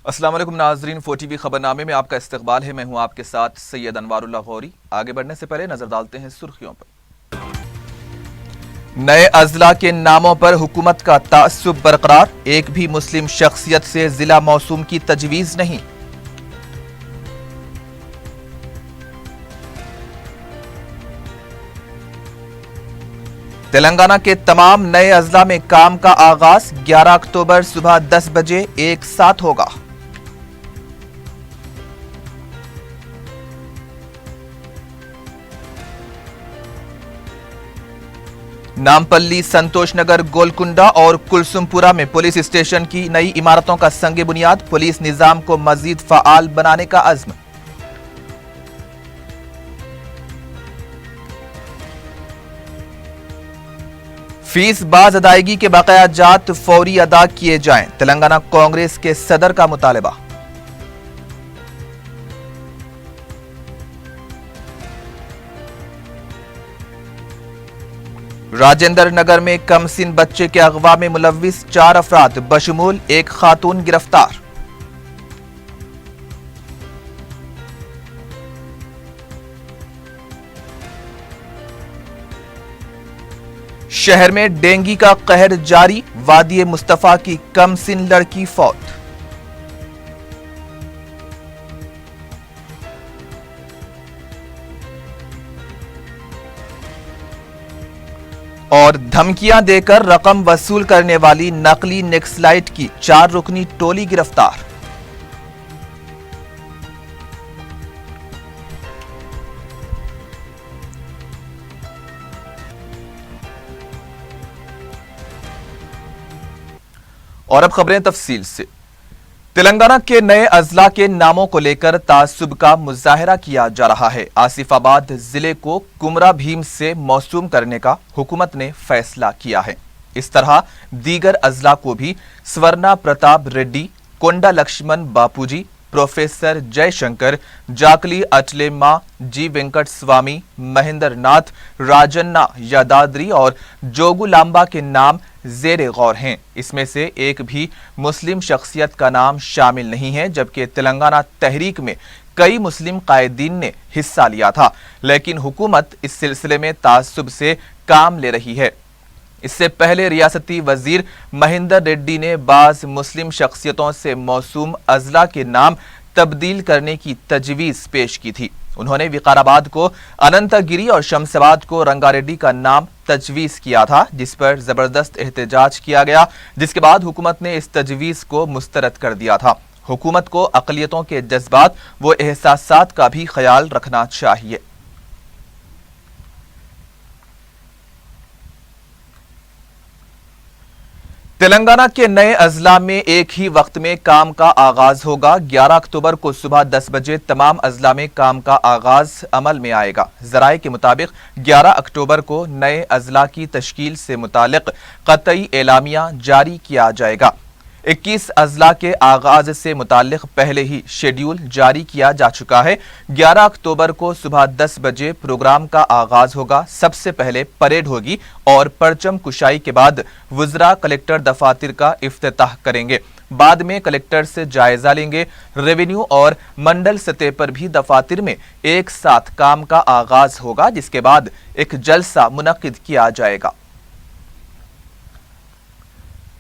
अस्सलाम वालेकुम नाजरीन, 4TV खबरनामे में आपका इस्तकबाल है। मैं हूं आपके साथ सैयद अनवारुल्लाह गौरी। आगे बढ़ने से पहले नजर डालते हैं सुर्खियों पर। नए अजला के नामों पर हुकूमत का तासुब बरकरार, एक भी मुस्लिम शख्सियत से जिला मौसूम की तजवीज नहीं। तेलंगाना के तमाम नए अजला में काम का आगाज 11 अक्टूबर सुबह 10 बजे एक साथ होगा। नामपल्ली, संतोष नगर, गोलकुंडा और कुलसुमपुरा में पुलिस स्टेशन की नई इमारतों का संगे बुनियाद, पुलिस निजाम को मजीद फाल बनाने का अज़्म। फीस बाज अदायगी के बकायाजात फौरी अदा किए जाएं, तेलंगाना कांग्रेस के सदर का मुतालबा। राजेंद्र नगर में कमसिन बच्चे के अगवा में मुलव्विस 4 अफराद बशमूल एक खातून गिरफ्तार। शहर में डेंगू का कहर जारी, वादी मुस्तफा की कमसिन लड़की फौत। और धमकियां देकर रकम वसूल करने वाली नकली नक्सलाइट की 4 रुकनी टोली गिरफ्तार। और अब खबरें तफसील से। तेलंगाना के नए अजला के नामों को लेकर तासुब का मुजाहरा किया जा रहा है। आसिफाबाद जिले को कुमरा भीम से मौसूम करने का हुकूमत ने फैसला किया है। इस तरह दीगर अजला को भी स्वर्णा प्रताप रेड्डी, कोंडा लक्ष्मण बापूजी, प्रोफेसर जयशंकर, जाकली अटलेम्मा, जी वेंकट स्वामी, महेंद्र नाथ, राजन्ना यादाद्री और जोगुलांबा के नाम जेरे गौर हैं। इसमें से एक भी मुस्लिम शख्सियत का नाम शामिल नहीं है, जबकि तेलंगाना तहरीक में कई मुस्लिम कायदीन ने हिस्सा लिया था, लेकिन हुकूमत इस सिलसिले में तासुब से काम ले रही है। इससे पहले रियासती वजीर महेंद्र रेड्डी ने बाज मुस्लिम शख्सियतों से मौसूम अजला के नाम तब्दील करने की तजवीज पेश की थी। उन्होंने विकाराबाद को अनंतगिरी और शमशाबाद को रंगारेड्डी का नाम तजवीज किया था, जिस पर जबरदस्त एहतजाज किया गया, जिसके बाद हुकूमत ने इस तजवीज को मुस्तरद कर दिया था। हुकूमत को अक़लियतों के जज्बात व एहसासात का भी ख्याल रखना चाहिए। तेलंगाना के नए अजला में एक ही वक्त में काम का आगाज होगा। 11 अक्टूबर को सुबह 10 बजे तमाम अजला में काम का आगाज अमल में आएगा। जराये के मुताबिक 11 अक्टूबर को नए अजला की तश्कील से मुतालिक कतई एलामिया जारी किया जाएगा। 21 अजला के आगाज से मुतालिक पहले ही शेड्यूल जारी किया जा चुका है। 11 अक्टूबर को सुबह 10 बजे प्रोग्राम का आगाज होगा। सबसे पहले परेड होगी और परचम कुशाई के बाद वुज़रा कलेक्टर दफातर का इफ्तिताह करेंगे। बाद में कलेक्टर से जायजा लेंगे। रेवेन्यू और मंडल सतह पर भी दफातर में एक साथ काम का आगाज होगा, जिसके बाद एक जलसा मुनक्किद किया जाएगा।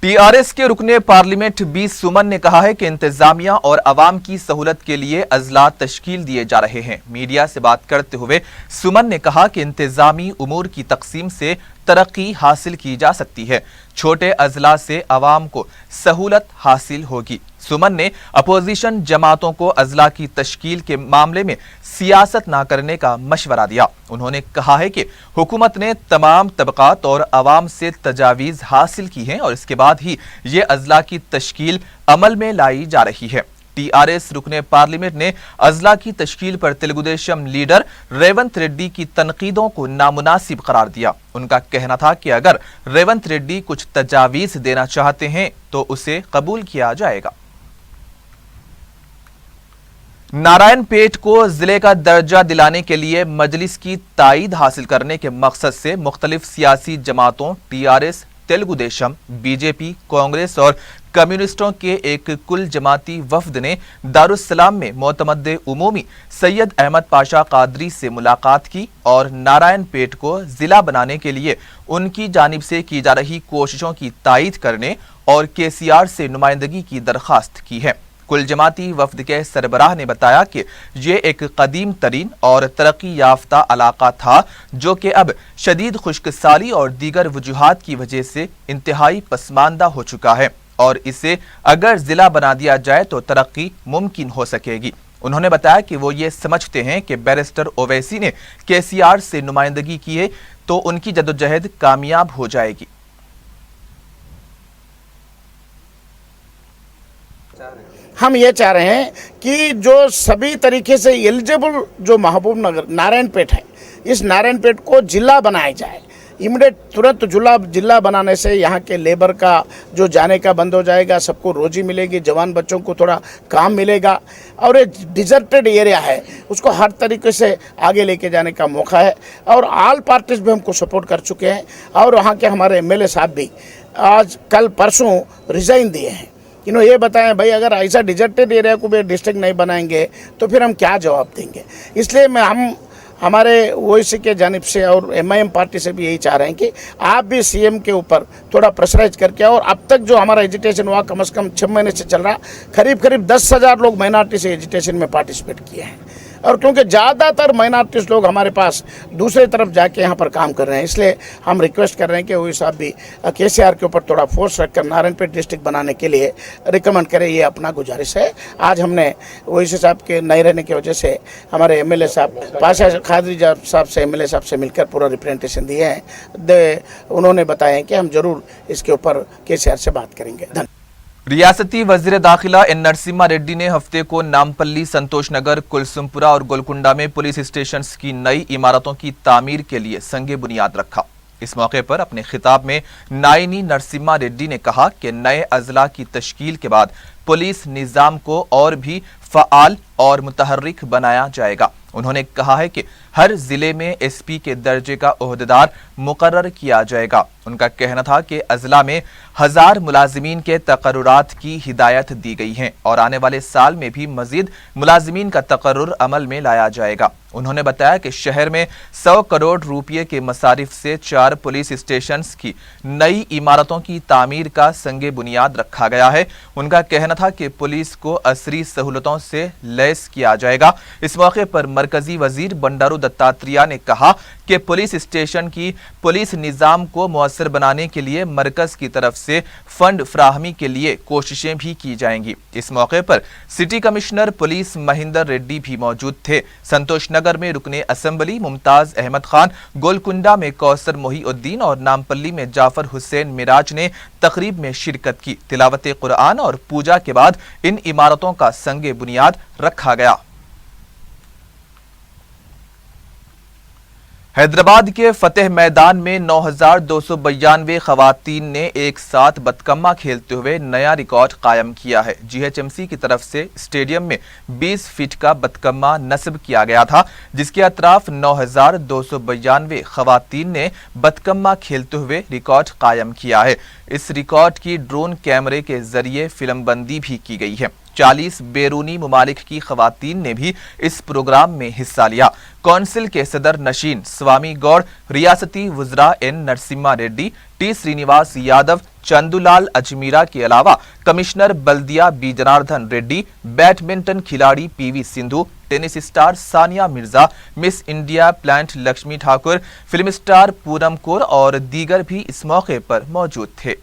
टीआरएस के रुकने पार्लियामेंट बी सुमन ने कहा है कि इंतजामिया और अवाम की सहूलत के लिए अजला तश्कील दिए जा रहे हैं। मीडिया से बात करते हुए सुमन ने कहा कि इंतजामी उमूर की तकसीम से तरक्की हासिल की जा सकती है, छोटे अजला से अवाम को सहूलत हासिल होगी। सुमन ने अपोजिशन जमातों को अजला की तश्कील के मामले में सियासत न करने का मशवरा दिया। उन्होंने कहा है कि हुकूमत ने तमाम तबकात और अवाम से तजावीज़ हासिल की हैं और इसके बाद ही ये अजला की तश्कील अमल में लाई जा रही है। टीआरएस रुकने पार्लियामेंट ने अजला की तश्कील पर तेलुगुदेशम लीडर रेवंत रेड्डी की तनकीदों को नामुनासिब करार दिया। उनका कहना था कि अगर रेवंत रेड्डी कुछ तजावीज़ देना चाहते हैं तो उसे कबूल किया जाएगा। नारायणपेट को जिले का दर्जा दिलाने के लिए मजलिस की ताईद हासिल करने के मकसद से मुख्तलिफ सियासी जमातों टीआरएस, तेलुगु देशम, बीजेपी, कांग्रेस और कम्युनिस्टों के एक कुल जमाती वफद ने दारुस्सलाम में मोतमद्दे उमूमी सैयद अहमद पाशा कादरी से मुलाकात की और नारायणपेट को जिला बनाने के लिए उनकी जानिब से की जा रही कोशिशों की तायीद करने और केसीआर से नुमाइंदगी की दरख्वास्त की है। कुल जमाती वफद के सरबराह ने बताया कि ये एक कदीम तरीन और तरक्की याफ्ता इलाका था जो कि अब शदीद खुश्कसाली और दीगर वजूहात की वजह से इंतहाई पसमानदा हो चुका है और इसे अगर जिला बना दिया जाए तो तरक्की मुमकिन हो सकेगी। उन्होंने बताया कि वो ये समझते हैं कि बैरिस्टर ओवैसी ने केसीआर से नुमाइंदगी की है तो उनकी जदोजहद कामयाब हो जाएगी। हम ये चाह रहे हैं कि जो सभी तरीके से एलिजिबल जो महबूब नगर नारायणपेट है, इस नारायणपेट को जिला बनाया जाए। इमीडिएट तुरंत जिला बनाने से यहाँ के लेबर का जो जाने का बंद हो जाएगा, सबको रोजी मिलेगी, जवान बच्चों को थोड़ा काम मिलेगा और ये डिजर्टेड एरिया है उसको हर तरीके से आगे लेके जाने का मौका है। और ऑल पार्टीज भी हमको सपोर्ट कर चुके हैं और वहाँ के हमारे एमएलए साहब भी आज कल परसों रिज़ाइन दिए हैं। इन्होंने ये बताएं भाई अगर ऐसा डिजर्टेड एरिया को भी डिस्ट्रिक्ट नहीं बनाएंगे तो फिर हम क्या जवाब देंगे। इसलिए हम हमारे ओवैसी के जानिब से और एमआईएम पार्टी से भी यही चाह रहे हैं कि आप भी सीएम के ऊपर थोड़ा प्रेशराइज करके, और अब तक जो हमारा एजिटेशन हुआ कम से कम 6 महीने से चल रहा, करीब 10,000 लोग माइनॉरिटी से एजिटेशन में पार्टिसिपेट किए हैं और क्योंकि ज़्यादातर माइनॉरिटीज लोग हमारे पास दूसरे तरफ जाके यहाँ पर काम कर रहे हैं, इसलिए हम रिक्वेस्ट कर रहे हैं कि ओवैसी साहब भी केसीआर के ऊपर थोड़ा फोर्स रखकर नारायणपेट डिस्ट्रिक्ट बनाने के लिए रिकमेंड करें। ये अपना गुजारिश है। आज हमने ओवैसी साहब के नहीं रहने की वजह से हमारे एमएलए साहब पाशा कादरी साहब से एमएलए साहब से मिलकर पूरा रिप्रेजेंटेशन दिए हैं। उन्होंने बताया कि हम जरूर इसके ऊपर केसीआर से बात करेंगे। धन्यवाद। रियासती वजीर दाखिला एन नरसिम्हा रेड्डी ने हफ्ते को नामपल्ली, संतोष नगर, कुलसुमपुरा और गोलकुंडा में पुलिस स्टेशंस की नई इमारतों की तामीर के लिए संगे बुनियाद रखा। इस मौके पर अपने खिताब में नायनी नरसिम्हा रेड्डी ने कहा कि नए अजला की तश्कील के बाद पुलिस निजाम को और भी फ़आल और मुतहर्रिक बनाया जाएगा। उन्होंने कहा है कि हर जिले में एसपी के दर्जे का ओहदेदार मुकर्रर किया जाएगा। उनका कहना था कि अजला में 1000 मुलाजिमीन के तकर्रुरात की हिदायत दी गई हैं और आने वाले साल में भी मजीद मुलाजिमीन का तकर्रुर अमल में लाया जाएगा। उन्होंने बताया कि शहर में 100 करोड़ रुपये के मसारिफ से 4 पुलिस स्टेशंस की नई इमारतों की तामीर का संगे बुनियाद रखा गया है। उनका कहना था कि पुलिस को असरी सहूलतों से लैस किया जाएगा। इस मौके पर मरकजी वजीर बंडारू दत्तात्रेय ने कहा कि पुलिस स्टेशन की पुलिस निजाम को मुअस्सर बनाने के लिए मरकज की तरफ से फंड फ्राहमी के लिए कोशिशें भी की जाएंगी। इस मौके पर city commissioner police Mahendra Reddy भी मौजूद थे। संतोष नगर में रुकने असेंबली मुमताज अहमद खान, गोलकुंडा में कौसर मोहीउद्दीन और नामपल्ली में जाफर हुसैन मिराज ने तकरीब में शिरकत की। तिलावत कुरान और पूजा के बाद इन इमारतों का संगे बुनियाद रखा गया। हैदराबाद के फतेह मैदान में 9,292 खवातीन ने एक साथ बतकम्मा खेलते हुए नया रिकॉर्ड कायम किया है। जीएचएमसी की तरफ से स्टेडियम में 20 फीट का बतकम्मा नस्ब किया गया था, जिसके अतराफ 9,292 खवातीन ने बतकम्मा खेलते हुए रिकॉर्ड कायम किया है। इस रिकॉर्ड की ड्रोन कैमरे के जरिए फिल्मबंदी भी की गई है। 40 बैरूनी मुमालिक की खवातीन ने भी इस प्रोग्राम में हिस्सा लिया। कौंसिल के सदर नशीन स्वामी गौड़, रियासती वज़रा एन नरसिम्हा रेड्डी, टी श्रीनिवास यादव, चंदूलाल अजमीरा के अलावा कमिश्नर बल्दिया बी जनार्दन रेड्डी, बैडमिंटन खिलाड़ी PV Sindhu, tennis star Sania Mirza, miss India plant Lakshmi Thakur, film star Poonam Kaur और दीगर भी इस मौके पर मौजूद थे।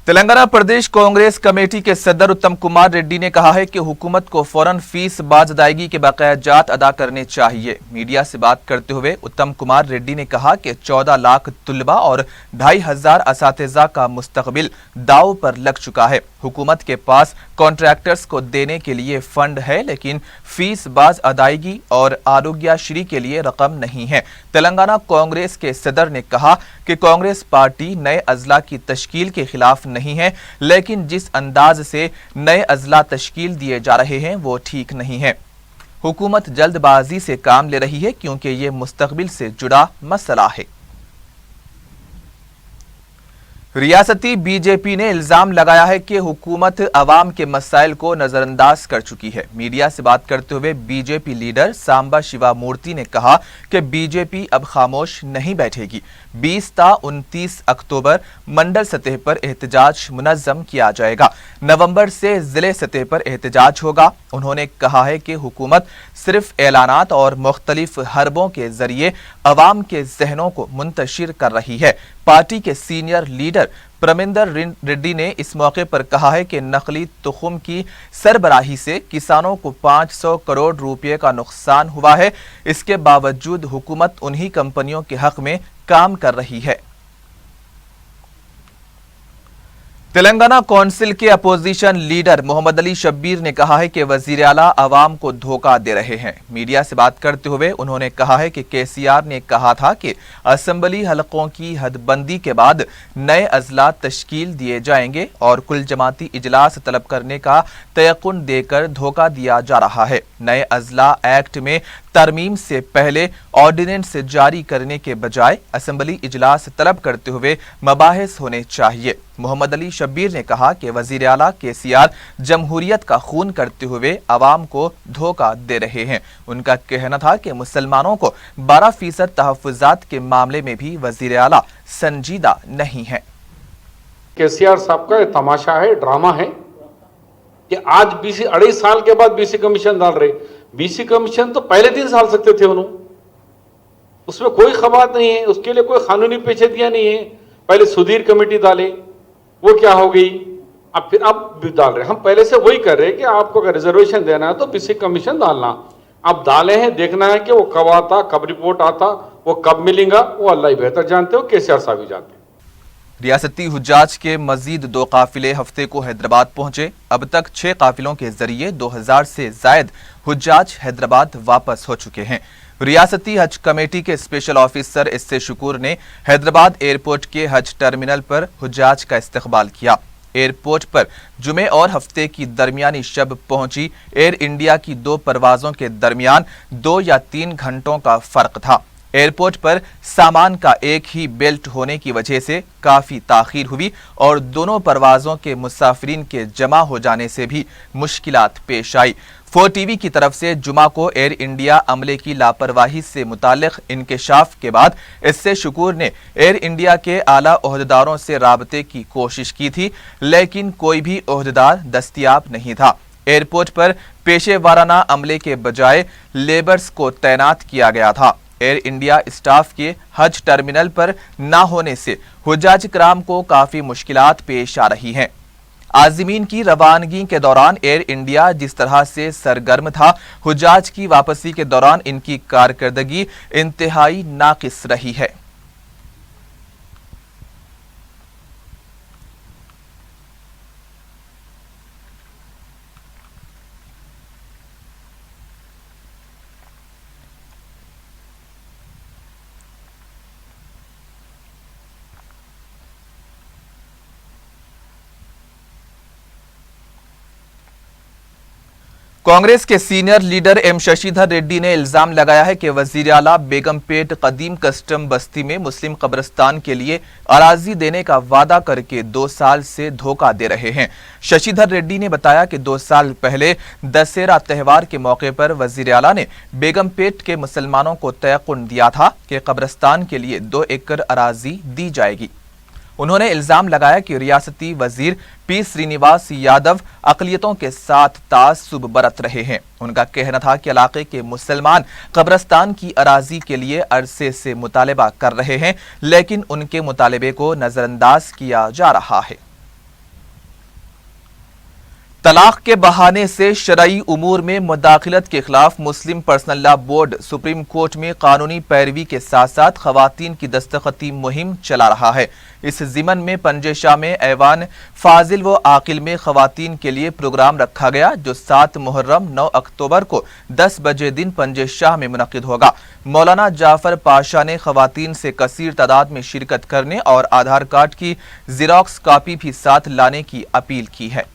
तेलंगाना प्रदेश कांग्रेस कमेटी के सदर उत्तम कुमार रेड्डी ने कहा है कि हुकूमत को फौरन फीस बाज अदायगी के बकाया जात अदा करने चाहिए। मीडिया से बात करते हुए उत्तम कुमार रेड्डी ने कहा कि 14 लाख तुलबा और 2,500 असातिज़ा का मुस्तकबिल दाव पर लग चुका है। हुकूमत के पास कॉन्ट्रैक्टर्स को देने के लिए फंड है, लेकिन फीस बाज अदायगी और आरोग्यश्री के लिए रकम नहीं है। तेलंगाना कांग्रेस के सदर ने कहा कि कांग्रेस पार्टी नए अजला की तश्कील के खिलाफ नहीं है, लेकिन जिस अंदाज से नए अजला तश्कील दिए जा रहे हैं वो ठीक नहीं है। हुकूमत जल्दबाजी से काम ले रही है क्योंकि ये मुस्तकबिल से जुड़ा मसला है। रियासती बीजेपी ने इल्जाम लगाया है कि हुकूमत अवाम के मसाइल को नजरअंदाज कर चुकी है। मीडिया से बात करते हुए बीजेपी लीडर सांबा शिवा मूर्ति ने कहा कि बीजेपी अब खामोश नहीं बैठेगी। 20 ता 29 अक्टूबर मंडल सतह पर एहतजाज मुनज़्ज़म किया जाएगा। नवंबर से जिले सतह पर एहतजाज होगा। उन्होंने कहा है कि हुकूमत सिर्फ ऐलानात और मुख्तलिफ हरबों के जरिए अवाम के जहनों को मुंतशिर कर रही है। पार्टी के सीनियर लीडर प्रमिंदर रेड्डी ने इस मौके पर कहा है कि नकली तुखम की सरबराही से किसानों को 500 करोड़ रुपए का नुकसान हुआ है। इसके बावजूद हुकूमत उन्हीं कंपनियों के हक में काम कर रही है। तेलंगाना कौंसिल के अपोजिशन लीडर मोहम्मद अली शब्बीर ने कहा है कि वजीर आला अवाम को धोखा दे रहे हैं। मीडिया से बात करते हुए उन्होंने कहा है कि केसीआर ने कहा था कि असेंबली हलकों की हदबंदी के बाद नए अजला तश्कील दिए जाएंगे और कुल जमाती इजलास तलब करने का तयकुन देकर धोखा दिया जा रहा है। नए अजला एक्ट में तरमीम से पहले ऑर्डिनेंस जारी करने के बजाय असेंबली इजलास तलब करते हुए मबाहिस होने चाहिए। मोहम्मद अली शब्बीर ने कहा कि वजीर आला केसीआर जमहूरियत का खून करते हुए अवाम को धोखा दे रहे हैं। उनका कहना था कि मुसलमानों को 12% तहफ़्फ़ुज़ात के मामले में भी वजीर आला संजीदा नहीं है। केसीआर साहब का तमाशा है, ड्रामा है कि आज बीसी 2.5 साल के बाद बीसी कमीशन डाल रहे। बीसी कमीशन तो पहले 3 साल सकते थे उन्होंने, उसमें कोई खबात नहीं है, उसके लिए कोई कानूनी पेचीदगियां नहीं है। पहले सुधीर कमेटी डाले, वो क्या हो गई, अब फिर अब भी डाल रहे। हम पहले से वही कर रहे हैं कि आपको अगर रिजर्वेशन देना है तो बीसी कमीशन डालना। अब डाले हैं, देखना है कि वो कब आता, कब रिपोर्ट आता, वो कब मिलेगा, वो अल्लाह ही बेहतर जानते हो, केसीआर साहब ही जानते हैं। रियासती हुज्जाज के मजीद 2 काफिले हफ्ते को हैदराबाद पहुंचे। अब तक 6 काफिलों के जरिए 2000 से जायद हुज्जाज हैदराबाद वापस हो चुके हैं। रियासती हज कमेटी के स्पेशल ऑफिसर एस.ए. शुकूर ने हैदराबाद एयरपोर्ट के हज टर्मिनल पर हुज्जाज का इस्तकबाल किया। एयरपोर्ट पर जुमे और हफ्ते की दरमियानी शब पहुंची एयर इंडिया की 2 परवाजों के दरमियान 2 या 3 घंटों का फर्क था। एयरपोर्ट पर सामान का एक ही बेल्ट होने की वजह से काफी ताखीर हुई और दोनों परवाजों के मुसाफिरीन के जमा हो जाने से भी मुश्किलात पेश आई। 4 टीवी की तरफ से जुमा को एयर इंडिया अमले की लापरवाही से मुतालिक इंकशाफ के बाद इससे शुकूर ने एयर इंडिया के आला ओहदेदारों से राबते की कोशिश की थी, लेकिन कोई भी ओहदेदार दस्तयाब नहीं था। एयरपोर्ट पर पेशे वाराना अमले के बजाय लेबर्स को तैनात किया गया था। एयर इंडिया स्टाफ के हज टर्मिनल पर ना होने से हुज्जाज कराम को काफी मुश्किलात पेश आ रही हैं। आज़मीन की रवानगी के दौरान एयर इंडिया जिस तरह से सरगर्म था, हुज्जाज की वापसी के दौरान इनकी कारकर्दगी इंतहाई नाकिस रही है। कांग्रेस के senior leader M Shashidhar Reddy ने इल्जाम लगाया है कि वजीर आला बेगमपेट कदीम कस्टम बस्ती में मुस्लिम कब्रिस्तान के लिए अराजी देने का वादा करके 2 साल से धोखा दे रहे हैं। शशिधर रेड्डी ने बताया कि 2 साल पहले दशहरा त्यौहार के मौके पर वजीर आला ने बेगमपेट के मुसलमानों को तयकुन दिया था कि कब्रिस्तान के लिए 2 एकड़ अराजी दी जाएगी। उन्होंने इल्जाम लगाया कि रियासती वजीर पी श्रीनिवास यादव अकलियतों के साथ तासुब बरत रहे हैं। उनका कहना था कि इलाके के मुसलमान कब्रिस्तान की अराजी के लिए अरसे से मुतालबा कर रहे हैं, लेकिन उनके मुतालबे को नजरअंदाज किया जा रहा है। तलाक के बहाने से शरई उमूर में मुदाखलत के खिलाफ Muslim personal law board supreme court में कानूनी पैरवी के साथ साथ खवातीन की दस्तखती मुहिम चला रहा है। इस जिमन में पंजेशाह में ऐवान फाजिल व आकिल में खवातीन के लिए प्रोग्राम रखा गया, जो 7 मुहर्रम 9 अक्टूबर को 10 बजे दिन पंजेशाह में मुनक्किद होगा। मौलाना जाफर पाशा ने खवातीन से कसीर तादाद में शिरकत करने और आधार कार्ड की ज़ेरॉक्स कॉपी भी साथ लाने की अपील की है।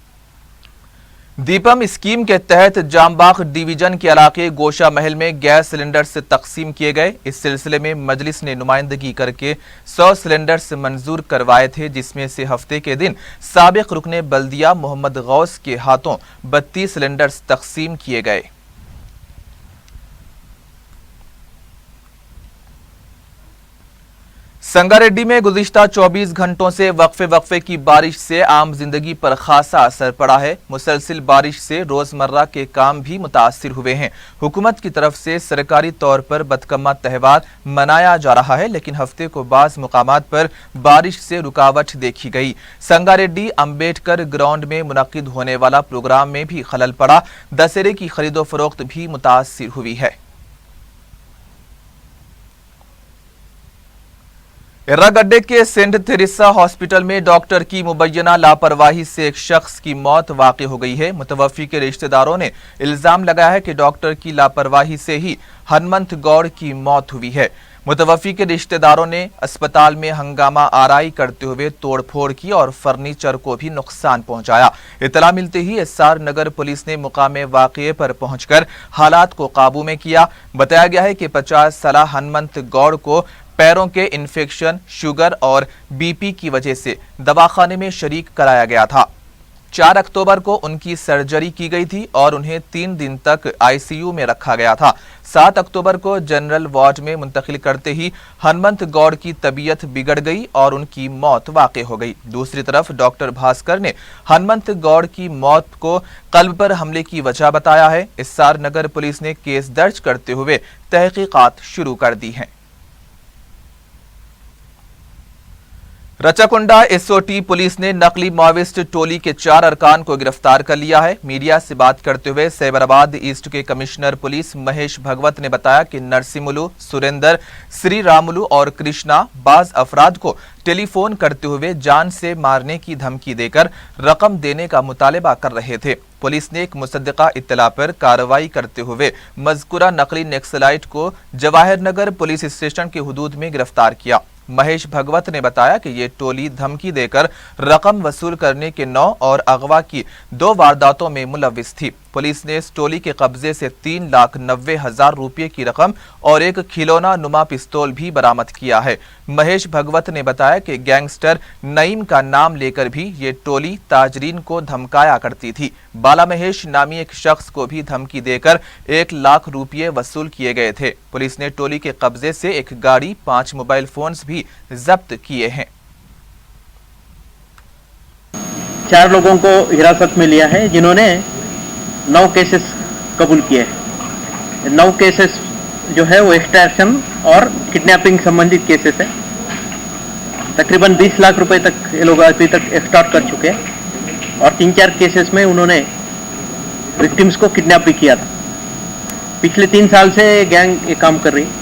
दीपम स्कीम के तहत जामबाग डिवीजन के इलाके गोशा महल में गैस सिलेंडर्स तकसीम किए गए। इस सिलसिले में मजलिस ने नुमाइंदगी करके 100 सिलेंडर्स मंजूर करवाए थे, जिसमें से हफ्ते के दिन साबिक रुकने बल्दिया मोहम्मद गौस के हाथों 32 सिलेंडर्स तकसीम किए गए। संगारेड्डी में गुज़िश्ता 24 घंटों से वक्फे की बारिश से आम जिंदगी पर खासा असर पड़ा है। मुसलसिल बारिश से रोजमर्रा के काम भी मुतासिर हुए हैं। हुकूमत की तरफ से सरकारी तौर पर बदकम्मा त्यौहार मनाया जा रहा है, लेकिन हफ्ते को बाज़ मुकामात पर बारिश से रुकावट देखी गई। संगारेड्डी अंबेडकर ग्राउंड में मुनक्किद होने वाला प्रोग्राम में भी खलल पड़ा। दशहरे की खरीदो फरोख्त भी मुतासिर हुई है। एर्रागड्डे के सेंट थेरेसा हॉस्पिटल में डॉक्टर की मुबैना लापरवाही से एक शख्स की मौत वाक़ई हो गई है। मुतवफ़ी के रिश्तेदारों ने इल्ज़ाम लगाया है कि डॉक्टर की लापरवाही से ही हनुमंत गौड़ की मौत हुई है। मुतवफ़ी के रिश्तेदारों ने अस्पताल में हंगामा आराई करते हुए तोड़फोड़ की और फर्नीचर को भी नुकसान पहुंचाया। इतला मिलते ही एसआर नगर पुलिस ने मुकामे वाक़ये पर पहुंचकर हालात को काबू में किया। बताया गया है कि 50 साल हनुमंत गौड़ को पैरों के इन्फेक्शन, शुगर और बीपी की वजह से दवाखाने में शरीक कराया गया था। 4 अक्टूबर को उनकी सर्जरी की गई थी और उन्हें 3 दिन तक आईसीयू में रखा गया था। 7 अक्टूबर को जनरल वार्ड में मुंतकिल करते ही हनुमंत गौड़ की तबीयत बिगड़ गई और उनकी मौत वाक़ई हो गई। दूसरी तरफ डॉक्टर भास्कर ने हनुमंत गौड़ की मौत को कल्ब पर हमले की वजह बताया है। एसआर नगर पुलिस ने केस दर्ज करते हुए तहकीकात शुरू कर दी हैं। रचाकुंडा एसओटी पुलिस ने नकली माओविस्ट टोली के 4 अरकान को गिरफ्तार कर लिया है। मीडिया से बात करते हुए सैबराबाद ईस्ट के कमिश्नर पुलिस महेश भगवत ने बताया कि नरसिमुलु, सुरेंद्र, श्री रामुलु और कृष्णा बाज अफराद को टेलीफोन करते हुए जान से मारने की धमकी देकर रकम देने का मुतालबा कर रहे थे। पुलिस ने एक मुसद्दिका इत्तला पर कार्रवाई करते हुए मज़कूरा नकली नक्सलाइट को जवाहर नगर पुलिस स्टेशन के हुदूद में गिरफ्तार किया। महेश भगवत ने बताया कि ये टोली धमकी देकर रकम वसूल करने के 9 और अगवा की 2 वारदातों में मुलव्विस थी। पुलिस ने इस टोली के कब्जे से 3,90,000 रुपये की रकम और एक खिलौना नुमा पिस्तौल भी बरामद किया है। महेश भगवत ने बताया कि गैंगस्टर नईम का नाम लेकर भी ये टोली ताजरीन को धमकाया करती थी। बाला महेश नामी एक शख्स को भी धमकी देकर 1 लाख रुपये वसूल किए गए थे। पुलिस ने टोली के कब्जे से एक गाड़ी, 5 मोबाइल फोन्स भी जब्त किए हैं। 4 लोगों को हिरासत में लिया है, जिन्होंने 9 केसेस कबूल किए हैं। 9 केसेस जो है वो एक्सट्रैक्शन और किडनैपिंग संबंधित केसेस है। तकरीबन 20 लाख रुपए तक ये लोग अभी तक एक्सटॉर्ट कर चुके हैं और 3-4 केसेस में उन्होंने विक्टिम्स को किडनैप भी किया था। पिछले 3 साल से गैंग ये काम कर रही है।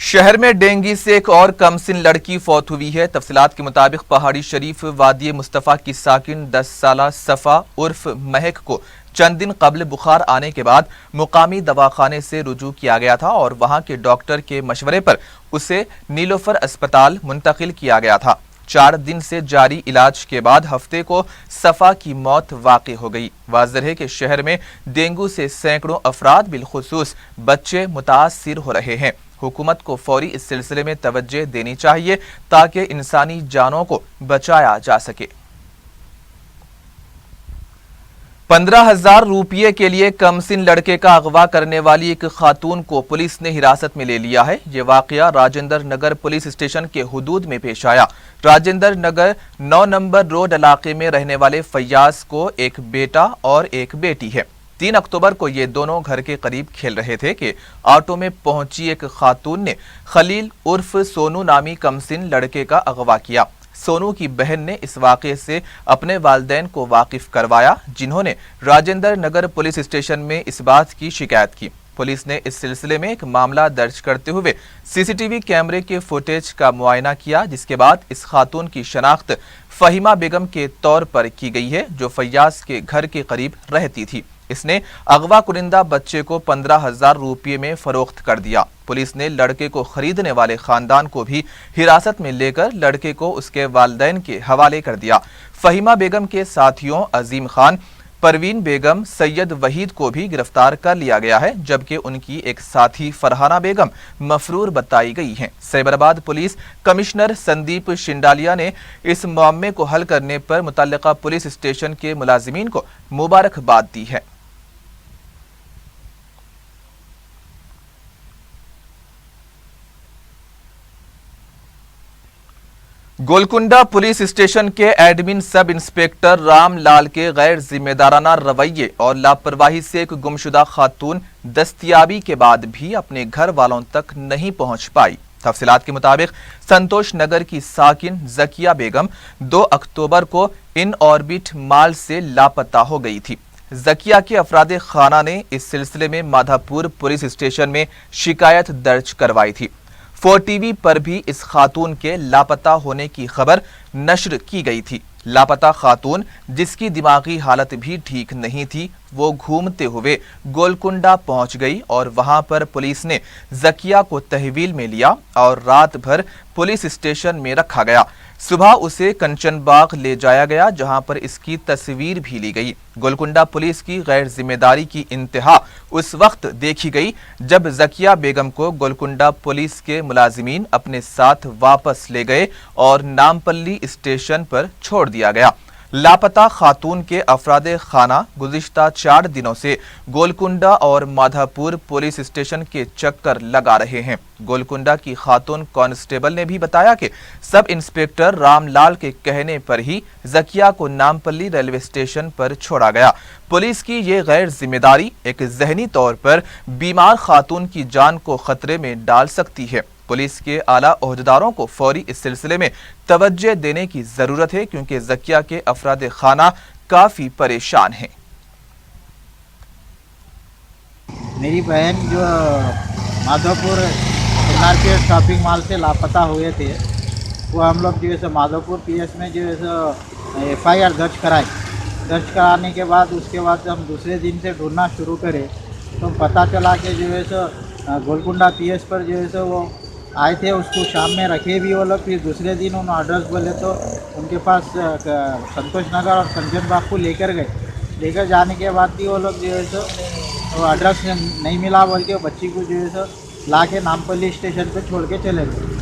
शहर में डेंगू से एक और कमसिन लड़की फौत हुई है। तफसीलात के मुताबिक पहाड़ी शरीफ वादी मुस्तफ़ा की साकिन 10 साला सफ़ा उर्फ महक को चंद दिन कबल बुखार आने के बाद मुकामी दवाखाने से रुजू किया गया था और वहां के डॉक्टर के मशवरे पर उसे नीलोफर अस्पताल मुंतकिल किया गया था। 4 दिन से जारी इलाज के बाद हफ्ते को सफ़ा की मौत वाक़ई हो गई। वाज़ेह है कि शहर में डेंगू से सैकड़ों अफराद बिलखुसूस बच्चे मुतासिर हो रहे हैं। हुकूमत को फौरी इस सिलसिले में तवज्जो देनी चाहिए ताकि इंसानी जानों को बचाया जा सके। 15,000 रुपये के लिए कमसिन लड़के का अगवा करने वाली एक खातून को पुलिस ने हिरासत में ले लिया है। ये वाकया राजेंद्र नगर पुलिस स्टेशन के हुदूद में पेश आया। राजेंद्र नगर 9 नंबर रोड इलाके में रहने वाले फैयाज को एक बेटा और एक बेटी है। 3 अक्टूबर को ये दोनों घर के करीब खेल रहे थे कि ऑटो में पहुंची एक खातून ने खलील उर्फ सोनू नामी कमसिन लड़के का अगवा किया। सोनू की बहन ने इस वाकये से अपने वालिदैन को वाकिफ करवाया, जिन्होंने राजेंद्र नगर पुलिस स्टेशन में इस बात की शिकायत की। पुलिस ने इस सिलसिले में एक मामला दर्ज करते हुए सीसीटीवी कैमरे के फुटेज का मुआयना किया, जिसके बाद इस खातून की शनाख्त फहीमा बेगम के तौर पर की गई है, जो फैयाज के घर के करीब रहती थी। इसने अगवा कुनिंदा बच्चे को 15,000 रुपये में फरोख्त कर दिया। पुलिस ने लड़के को खरीदने वाले खानदान को भी हिरासत में लेकर लड़के को उसके वालिदैन के हवाले कर दिया। फहीमा बेगम के साथियों अजीम खान, परवीन बेगम, सैयद वहीद को भी गिरफ्तार कर लिया गया है, जबकि उनकी एक साथी फरहाना बेगम मफरूर बताई गई हैं। सैबराबाद पुलिस कमिश्नर संदीप शिंडालिया ने इस मामले को हल करने पर मुतल्लिका पुलिस स्टेशन के मुलाजिमीन को मुबारकबाद दी है। गोलकुंडा पुलिस स्टेशन के एडमिन सब इंस्पेक्टर रामलाल के गैर जिम्मेदाराना रवैये और लापरवाही से एक गुमशुदा खातून दस्तयाबी के बाद भी अपने घर वालों तक नहीं पहुंच पाई। तफसीलात के मुताबिक संतोष नगर की साकिन जकिया बेगम 2 अक्टूबर को इन ऑर्बिट माल से लापता हो गई थी। जकिया के अफराद खाना ने इस सिलसिले में माधापुर पुलिस स्टेशन में शिकायत दर्ज करवाई थी। 4 टीवी पर भी इस खातून के लापता होने की खबर नश्र की गई थी। लापता खातून, जिसकी दिमागी हालत भी ठीक नहीं थी, वो घूमते हुए गोलकुंडा पहुंच गई और वहां पर पुलिस ने जकिया को तहवील में लिया और रात भर पुलिस स्टेशन में रखा गया। सुबह उसे कंचनबाग ले जाया गया, जहां पर इसकी तस्वीर भी ली गई। गोलकुंडा पुलिस की गैर जिम्मेदारी की इंतहा उस वक्त देखी गई जब जकिया बेगम को गोलकुंडा पुलिस के मुलाजिमीन अपने साथ वापस ले गए और नामपल्ली स्टेशन पर छोड़ दिया गया। लापता खातून के अफराद खाना गुज़िश्ता 4 दिनों से गोलकुंडा और माधापुर पुलिस स्टेशन के चक्कर लगा रहे हैं। गोलकुंडा की खातून कांस्टेबल ने भी बताया कि सब इंस्पेक्टर रामलाल के कहने पर ही जकिया को नामपल्ली रेलवे स्टेशन पर छोड़ा गया। पुलिस की ये गैर जिम्मेदारी एक जहनी तौर पर बीमार खातून की जान को खतरे में डाल सकती है। पुलिस के आला ओहदेदारों को फौरी इस सिलसिले में तवज्जो देने की जरूरत है, क्योंकि जकिया के अफराद खाना काफी परेशान हैं। मेरी बहन जो माधोपुर मार्केट शॉपिंग मॉल से लापता हुए थे, वो हम लोग जो है माधोपुर पीएस में जो है FIR दर्ज कराने के बाद उसके बाद हम दूसरे दिन से ढूंढना शुरू करें तो पता चला कि जो है गोलकुंडा पीएस पर जो है वो आए थे, उसको शाम में रखे भी वो लोग। फिर दूसरे दिन उन्होंने एड्रेस बोले तो उनके पास संतोष नगर और कंचनबाग को लेकर जाने के बाद भी वो लोग जो है वो एड्रेस नहीं मिला बोल के बच्ची को जो है ला के नामपल्ली स्टेशन पे छोड़ के चले गए।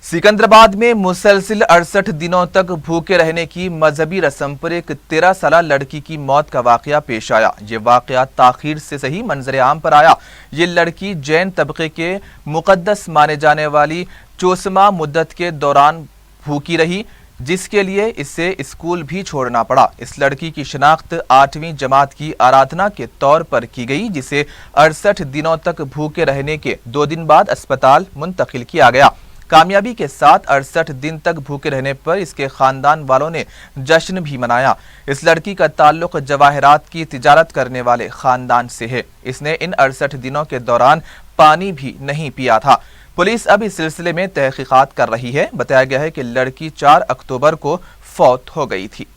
सिकंदराबाद में मुसलसिल 68 दिनों तक भूखे रहने की मजहबी रस्म पर एक 13 साला लड़की की मौत का वाकया पेश आया। ये वाकया ताखीर से सही मंजर आम पर आया। ये लड़की जैन तबके के मुकद्दस माने जाने वाली चोसमा मुद्दत के दौरान भूखी रही, जिसके लिए इसे स्कूल भी छोड़ना पड़ा। इस लड़की की शिनाख्त 8वीं जमात की आराधना के तौर पर की गई, जिसे 68 दिनों तक भूखे रहने के 2 दिन बाद अस्पताल मुंतकिल किया गया। कामयाबी के साथ 68 दिन तक भूखे रहने पर इसके खानदान वालों ने जश्न भी मनाया। इस लड़की का ताल्लुक जवाहरात की तिजारत करने वाले खानदान से है। इसने इन 68 दिनों के दौरान पानी भी नहीं पिया था। पुलिस अब इस सिलसिले में तहकीकात कर रही है। बताया गया है कि लड़की 4 अक्टूबर को फौत हो गई थी।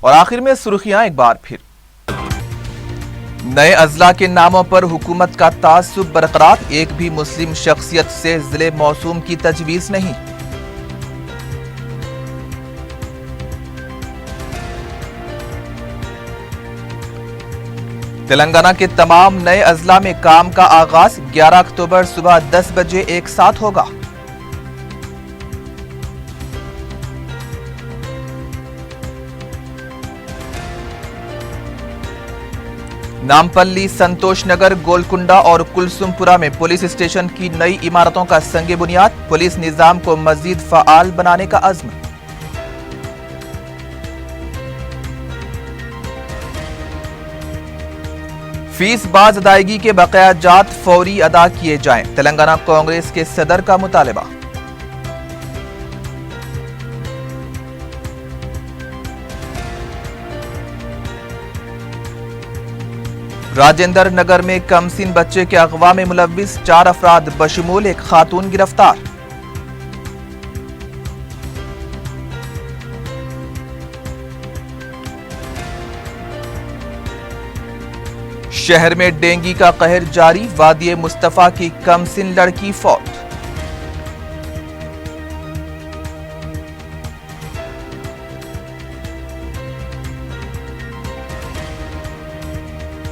और आखिर में सुर्खियां एक बार फिर। नए अजला के नामों पर हुकूमत का तासुब बरकरार, एक भी मुस्लिम शख्सियत से जिले मौसूम की तजवीज नहीं। तेलंगाना के तमाम नए अजला में काम का आगाज 11 अक्टूबर सुबह 10 बजे एक साथ होगा। नामपल्ली, संतोष नगर, गोलकुंडा और कुलसुमपुरा में पुलिस स्टेशन की नई इमारतों का संगे बुनियाद, पुलिस निजाम को मजीद फाल बनाने का अज़्म। फीस बाज अदायगी के बकाया जात फौरी अदा किए जाएं, तेलंगाना कांग्रेस के सदर का मुतालबा। राजेंद्र नगर में कमसिन बच्चे के अगवा में मुलव्विस 4 अफराद बशमूल एक खातून गिरफ्तार। शहर में डेंगू का कहर जारी, वादिये मुस्तफा की कमसिन लड़की फौत।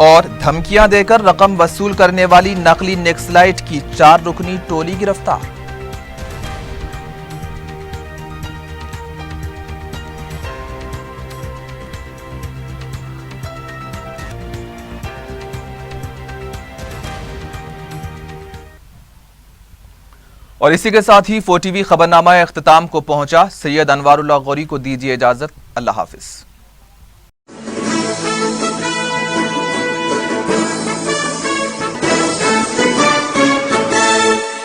और धमकियां देकर रकम वसूल करने वाली नकली नक्सलाइट की 4 रुकनी टोली गिरफ्तार। और इसी के साथ ही 4TV खबरनामा इख्तिताम को पहुंचा। सैयद अनवारुल्लाह गौरी को दीजिए इजाजत। अल्लाह हाफिज।